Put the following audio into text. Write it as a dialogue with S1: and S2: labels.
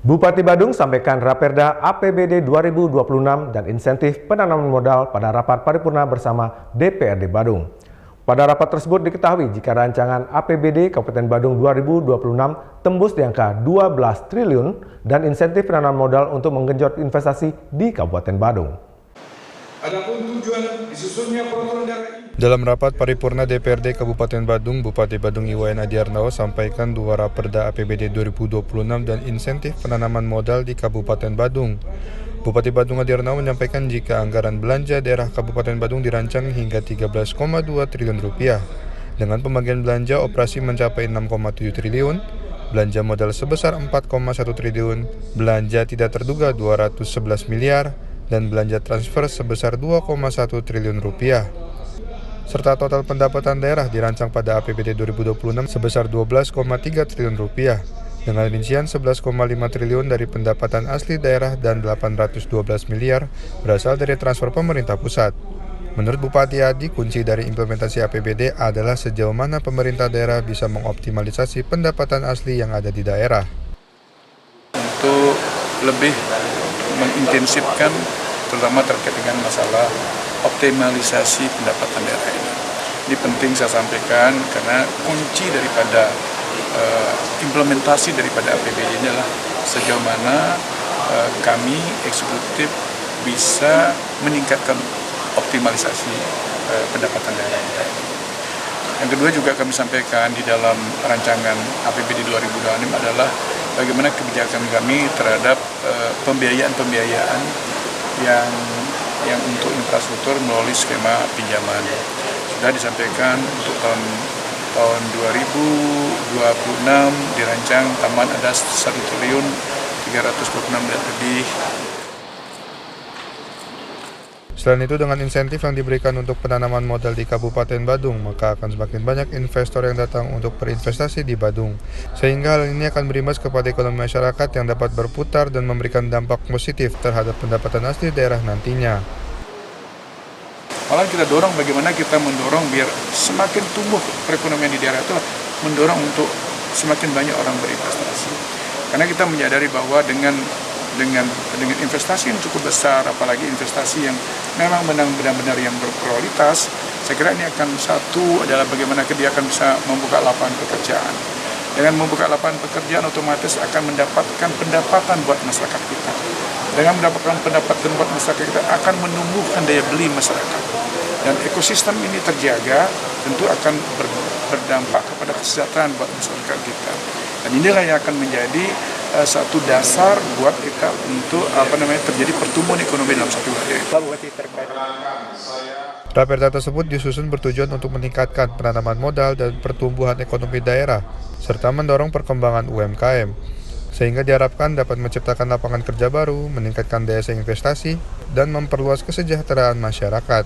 S1: Bupati Badung sampaikan Raperda APBD 2026 dan insentif penanaman modal pada rapat paripurna bersama DPRD Badung. Pada rapat tersebut diketahui jika rancangan APBD Kabupaten Badung 2026 tembus di angka 12 triliun dan insentif penanaman modal untuk menggenjot investasi di Kabupaten Badung.
S2: Adapun tujuan disusunnya peraturan daerah.
S3: Dalam rapat paripurna DPRD Kabupaten Badung, Bupati Badung Iwayan Adiarnawa sampaikan dua Raperda APBD 2026 dan insentif penanaman modal di Kabupaten Badung. Bupati Badung Adiarnawa menyampaikan jika anggaran belanja daerah Kabupaten Badung dirancang hingga 13,2 triliun rupiah. Dengan pembagian belanja operasi mencapai 6,7 triliun, belanja modal sebesar 4,1 triliun, belanja tidak terduga 211 miliar, dan belanja transfer sebesar 2,1 triliun rupiah. Serta total pendapatan daerah dirancang pada APBD 2026 sebesar 12,3 triliun rupiah, dengan rincian 11,5 triliun dari pendapatan asli daerah dan 812 miliar berasal dari transfer pemerintah pusat. Menurut Bupati Adi, kunci dari implementasi APBD adalah sejauh mana pemerintah daerah bisa mengoptimalisasi pendapatan asli yang ada di daerah.
S2: Untuk lebih mengintensifkan terutama terkait dengan masalah optimalisasi pendapatan daerah ini. Ini penting saya sampaikan karena kunci daripada implementasi daripada APBD ini adalah sejauh mana kami eksekutif bisa meningkatkan optimalisasi pendapatan daerah. Yang kedua juga kami sampaikan di dalam rancangan APBD 2026 adalah bagaimana kebijakan kami terhadap pembiayaan yang untuk infrastruktur melalui skema pinjaman. Sudah disampaikan untuk tahun 2026 dirancang taman ada 1 triliun 326 miliar lebih.
S3: Selain itu, dengan insentif yang diberikan untuk penanaman modal di Kabupaten Badung, maka akan semakin banyak investor yang datang untuk berinvestasi di Badung. Sehingga hal ini akan berimbas kepada ekonomi masyarakat yang dapat berputar dan memberikan dampak positif terhadap pendapatan asli daerah nantinya.
S2: Malah kita dorong bagaimana kita mendorong biar semakin tumbuh perekonomian di daerah itu, mendorong untuk semakin banyak orang berinvestasi. Karena kita menyadari bahwa dengan investasi yang cukup besar, apalagi investasi yang memang benar-benar yang berprioritas, saya kira ini akan satu adalah bagaimana dia akan bisa membuka lapangan pekerjaan. Dengan membuka lapangan pekerjaan otomatis akan mendapatkan pendapatan buat masyarakat kita. Dengan mendapatkan pendapatan buat masyarakat kita akan menumbuhkan daya beli masyarakat. Dan ekosistem ini terjaga, tentu akan berdampak kepada kesejahteraan buat masyarakat kita. Dan inilah yang akan menjadi satu dasar buat kita untuk terjadi pertumbuhan ekonomi dalam satu wilayah.
S3: Raperda tersebut disusun bertujuan untuk meningkatkan penanaman modal dan pertumbuhan ekonomi daerah, serta mendorong perkembangan UMKM, sehingga diharapkan dapat menciptakan lapangan kerja baru, meningkatkan daya saing investasi, dan memperluas kesejahteraan masyarakat.